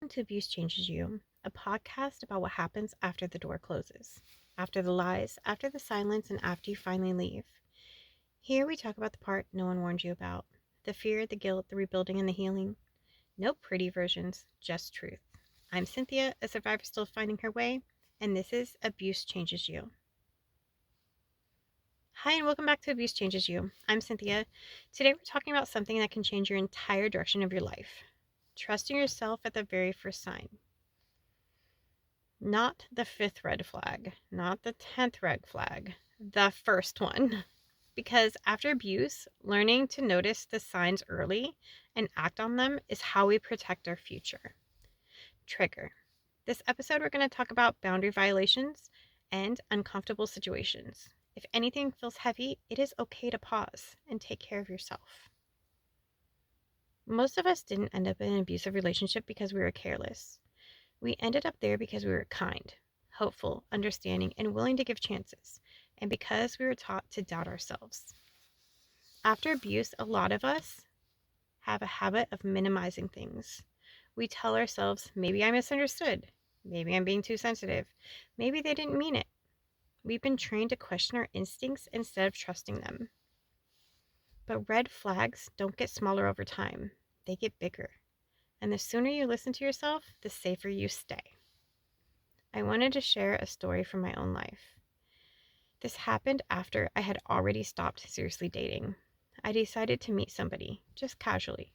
To Abuse Changes You, a podcast about what happens after the door closes, after the lies, after the silence, and after you finally leave. Here we talk about the part no one warned you about, the fear, the guilt, the rebuilding, and the healing. No pretty versions, just truth. I'm Cynthia, a survivor still finding her way, and this is Abuse Changes You. Hi, and welcome back to Abuse Changes You. I'm Cynthia. Today we're talking about something that can change your entire direction of your life. Trusting yourself at the very first sign. Not the fifth red flag, not the 10th red flag, the first one. Because after abuse, learning to notice the signs early and act on them is how we protect our future. Trigger. This episode, we're going to talk about boundary violations and uncomfortable situations. If anything feels heavy, it is okay to pause and take care of yourself. Most of us didn't end up in an abusive relationship because we were careless. We ended up there because we were kind, hopeful, understanding, and willing to give chances, and because we were taught to doubt ourselves. After abuse, a lot of us have a habit of minimizing things. We tell ourselves, maybe I misunderstood, maybe I'm being too sensitive, maybe they didn't mean it. We've been trained to question our instincts instead of trusting them. But red flags don't get smaller over time, they get bigger. And the sooner you listen to yourself, the safer you stay. I wanted to share a story from my own life. This happened after I had already stopped seriously dating. I decided to meet somebody, just casually.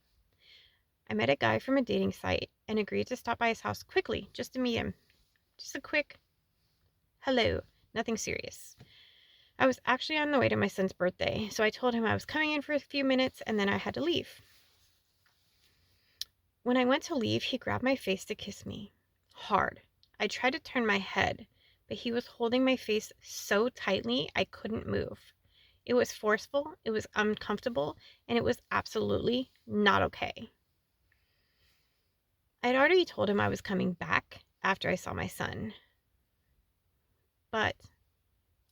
I met a guy from a dating site and agreed to stop by his house quickly just to meet him. Just a quick hello, nothing serious. I was actually on the way to my son's birthday, so I told him I was coming in for a few minutes and then I had to leave. When I went to leave, he grabbed my face to kiss me. Hard. I tried to turn my head, but he was holding my face so tightly I couldn't move. It was forceful, it was uncomfortable, and it was absolutely not okay. I had already told him I was coming back after I saw my son. But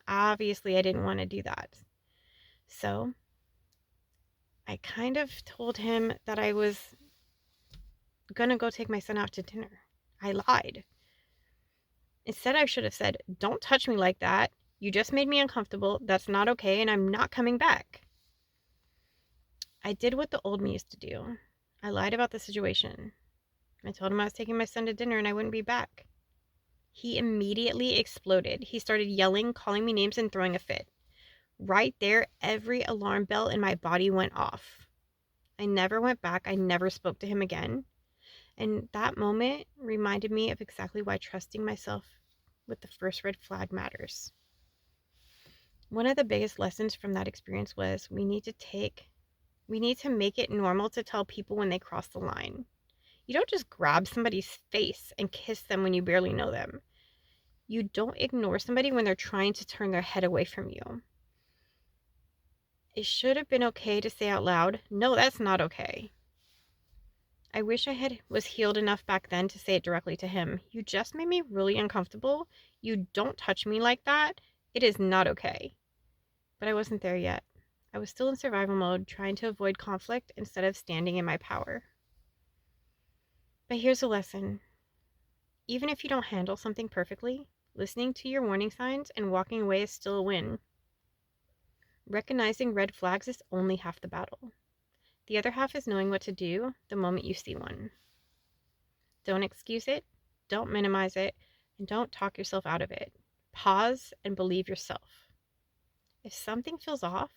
obviously I didn't want to do that. So I kind of told him that I was going to go take my son out to dinner. I lied. Instead, I should have said, "Don't touch me like that. You just made me uncomfortable. That's not okay, and I'm not coming back." I did what the old me used to do. I lied about the situation. I told him I was taking my son to dinner and I wouldn't be back. He immediately exploded. He started yelling, calling me names, and throwing a fit. Right there, every alarm bell in my body went off. I never went back. I never spoke to him again. And that moment reminded me of exactly why trusting myself with the first red flag matters. One of the biggest lessons from that experience was we need to make it normal to tell people when they cross the line. You don't just grab somebody's face and kiss them when you barely know them. You don't ignore somebody when they're trying to turn their head away from you. It should have been okay to say out loud, "No, that's not okay." I wish I was healed enough back then to say it directly to him. "You just made me really uncomfortable. You don't touch me like that. It is not okay." But I wasn't there yet. I was still in survival mode, trying to avoid conflict instead of standing in my power. But here's a lesson. Even if you don't handle something perfectly, listening to your warning signs and walking away is still a win. Recognizing red flags is only half the battle. The other half is knowing what to do the moment you see one. Don't excuse it, don't minimize it, and don't talk yourself out of it. Pause and believe yourself. If something feels off,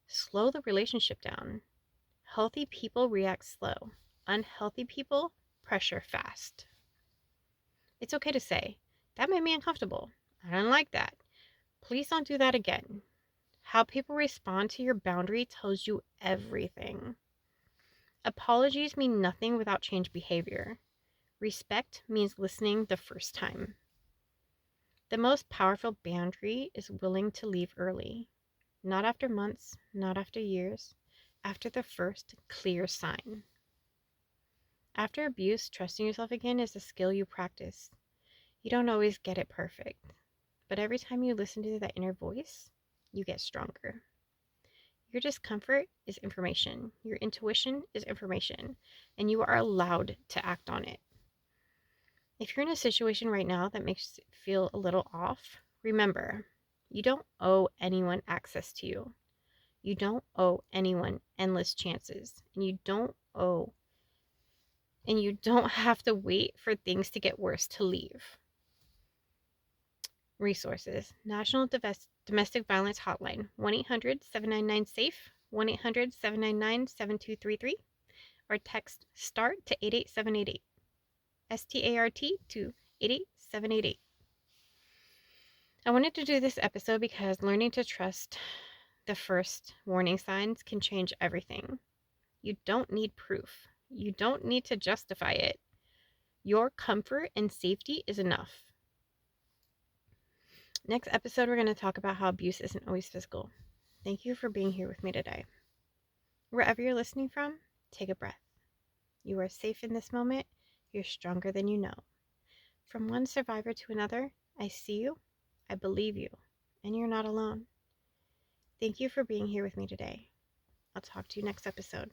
slow the relationship down. Healthy people react slow. Unhealthy people pressure fast. It's okay to say, "That made me uncomfortable. I don't like that. Please don't do that again." How people respond to your boundary tells you everything. Apologies mean nothing without changed behavior. Respect means listening the first time. The most powerful boundary is willing to leave early. Not after months, not after years, after the first clear sign. After abuse, trusting yourself again is a skill you practice. You don't always get it perfect, but every time you listen to that inner voice, you get stronger. Your discomfort is information. Your intuition is information, and you are allowed to act on it. If you're in a situation right now that makes you feel a little off, remember, you don't owe anyone access to you. You don't owe anyone endless chances. And you don't have to wait for things to get worse to leave. Resources: National Domestic Violence Hotline, 1-800-799-SAFE, 1-800-799-7233, or text START to 88788. START to 88788. I wanted to do this episode because learning to trust the first warning signs can change everything. You don't need proof. You don't need to justify it. Your comfort and safety is enough. Next episode, we're going to talk about how abuse isn't always physical. Thank you for being here with me today. Wherever you're listening from, take a breath. You are safe in this moment. You're stronger than you know. From one survivor to another, I see you, I believe you, and you're not alone. Thank you for being here with me today. I'll talk to you next episode.